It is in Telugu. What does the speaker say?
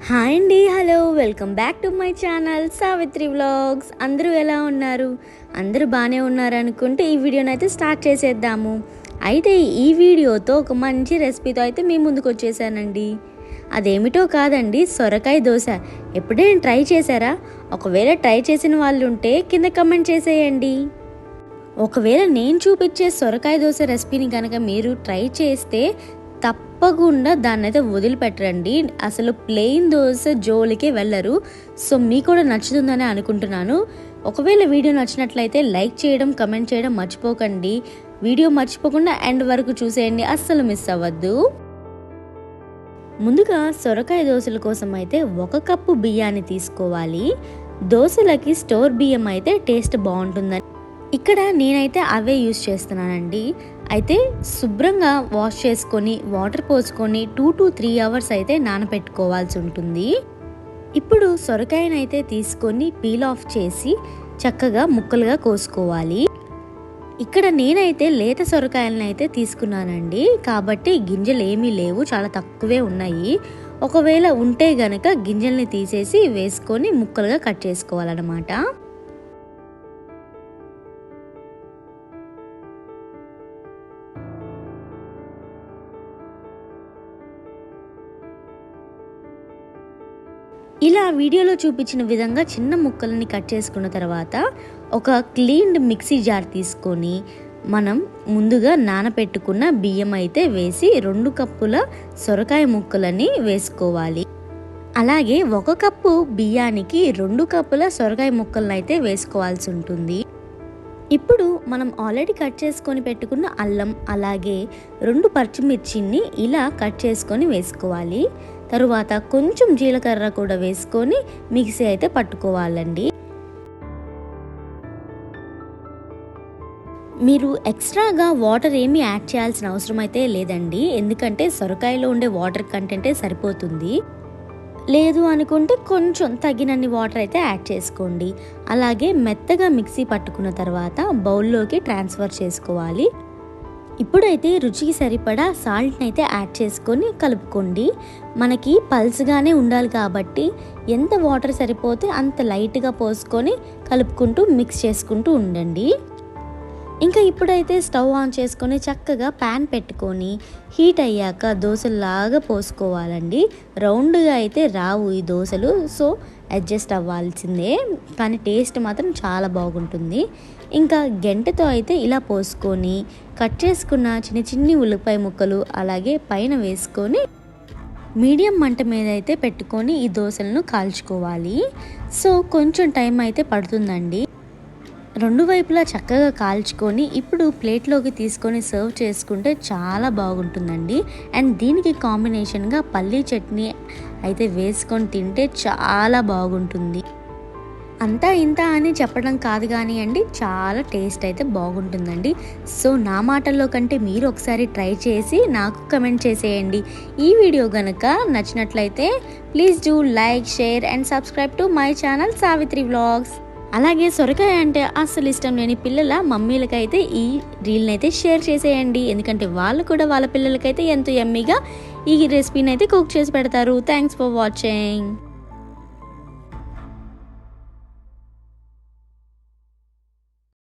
హాయ్ అండి, hello, welcome back to my channel Savitri vlogs. అందరూ ఎలా ఉన్నారు? అందరూ బాగానే ఉన్నారు అనుకుంటే ఈ వీడియోని అయితే స్టార్ట్ చేసేద్దాము. అయితే ఈ వీడియోతో ఒక మంచి రెసిపీతో అయితే మీ ముందుకు వచ్చేసానండి. అదేమిటో కాదండి, సొరకాయ దోశ. ఎప్పుడైనా ట్రై చేశారా? ఒకవేళ ట్రై చేసిన వాళ్ళు ఉంటే కింద కమెంట్ చేసేయండి. ఒకవేళ నేను చూపించే సొరకాయ దోశ రెసిపీని కనుక మీరు ట్రై చేస్తే తప్పకుండా దాన్ని అయితే వదిలిపెట్టరండి. అసలు ప్లెయిన్ దోశ జోలికే వెళ్ళరు. సో మీకు కూడా నచ్చుతుందని అనుకుంటున్నాను. ఒకవేళ వీడియో నచ్చినట్లయితే లైక్ చేయడం, కమెంట్ చేయడం మర్చిపోకండి. వీడియో మర్చిపోకుండా ఎండ్ వరకు చూసేయండి, అస్సలు మిస్ అవ్వద్దు. ముందుగా సొరకాయ దోశల కోసం అయితే 1 కప్పు బియ్యాన్ని తీసుకోవాలి. దోశలకి స్టోర్ బియ్యం అయితే టేస్ట్ బాగుంటుందని ఇక్కడ నేనైతే అవే యూస్ చేస్తున్నానండి. అయితే శుభ్రంగా వాష్ చేసుకొని వాటర్ పోసుకొని 2 to 3 అవర్స్ అయితే నానబెట్టుకోవాల్సి ఉంటుంది. ఇప్పుడు సొరకాయనైతే తీసుకొని పీల్ ఆఫ్ చేసి చక్కగా ముక్కలుగా కోసుకోవాలి. ఇక్కడ నేనైతే లేత సొరకాయలను అయితే తీసుకున్నానండి. కాబట్టి గింజలు ఏమీ లేవు, చాలా తక్కువే ఉన్నాయి. ఒకవేళ ఉంటే గనక గింజల్ని తీసేసి వేసుకొని ముక్కలుగా కట్ చేసుకోవాలన్నమాట. ఇలా వీడియోలో చూపించిన విధంగా చిన్న ముక్కలని కట్ చేసుకున్న తర్వాత ఒక క్లీన్డ్ మిక్సీ జార్ తీసుకొని మనం ముందుగా నానపెట్టుకున్న బియ్యం అయితే వేసి 2 కప్పుల సొరకాయ ముక్కలని వేసుకోవాలి. అలాగే 1 కప్పు బియ్యానికి 2 కప్పుల సొరకాయ ముక్కలను అయితే వేసుకోవాల్సి ఉంటుంది. ఇప్పుడు మనం ఆల్రెడీ కట్ చేసుకొని పెట్టుకున్న అల్లం, అలాగే 2 పచ్చిమిర్చిని ఇలా కట్ చేసుకొని వేసుకోవాలి. తరువాత కొంచెం జీలకర్ర కూడా వేసుకొని మిక్సీ అయితే పట్టుకోవాలండి. మీరు ఎక్స్ట్రాగా వాటర్ ఏమీ యాడ్ చేయాల్సిన అవసరం అయితే లేదండి. ఎందుకంటే సొరకాయలో ఉండే వాటర్ కంటెంటే సరిపోతుంది. లేదు అనుకుంటే కొంచెం తగినన్ని వాటర్ అయితే యాడ్ చేసుకోండి. అలాగే మెత్తగా మిక్సీ పట్టుకున్న తర్వాత బౌల్లోకి ట్రాన్స్ఫర్ చేసుకోవాలి. ఇప్పుడైతే రుచికి సరిపడా సాల్ట్ని అయితే యాడ్ చేసుకొని కలుపుకోండి. మనకి పల్స్గానే ఉండాలి కాబట్టి ఎంత వాటర్ సరిపోతే అంత లైట్గా పోసుకొని కలుపుకుంటూ మిక్స్ చేసుకుంటూ ఉండండి. ఇంకా ఇప్పుడైతే స్టవ్ ఆన్ చేసుకొని చక్కగా ప్యాన్ పెట్టుకొని హీట్ అయ్యాక దోశలాగా పోసుకోవాలండి. రౌండ్గా అయితే రావు ఈ దోశలు, సో అడ్జస్ట్ అవ్వాల్సిందే. కానీ టేస్ట్ మాత్రం చాలా బాగుంటుంది. ఇంకా గెంటెతో అయితే ఇలా పోసుకొని కట్ చేసుకున్న చిన్ని ఉల్లిపాయ ముక్కలు అలాగే పైన వేసుకొని మీడియం మంట మీద అయితే పెట్టుకొని ఈ దోశలను కాల్చుకోవాలి. సో కొంచెం టైం అయితే పడుతుందండి. 2 వైపులా చక్కగా కాల్చుకొని ఇప్పుడు ప్లేట్లోకి తీసుకొని సర్వ్ చేసుకుంటే చాలా బాగుంటుందండి. అండ్ దీనికి కాంబినేషన్గా పల్లీ చట్నీ అయితే వేసుకొని తింటే చాలా బాగుంటుంది. అంతా ఇంత అని చెప్పడం కాదు కానీ అండి, చాలా టేస్ట్ అయితే బాగుంటుందండి. సో నా మాటల్లో కంటే మీరు ఒకసారి ట్రై చేసి నాకు కమెంట్ చేసేయండి. ఈ వీడియో కనుక నచ్చినట్లయితే please do like, share and subscribe to my channel Savitri vlogs. అలాగే సొరకాయ అంటే అస్సలు ఇష్టం లేని పిల్లల మమ్మీలకైతే ఈ రీల్ని అయితే షేర్ చేసేయండి. ఎందుకంటే వాళ్ళు కూడా వాళ్ళ పిల్లలకైతే ఎంతో యమ్మీగా ఈ రెసిపీని అయితే కుక్ చేసి పెడతారు. Thanks for watching.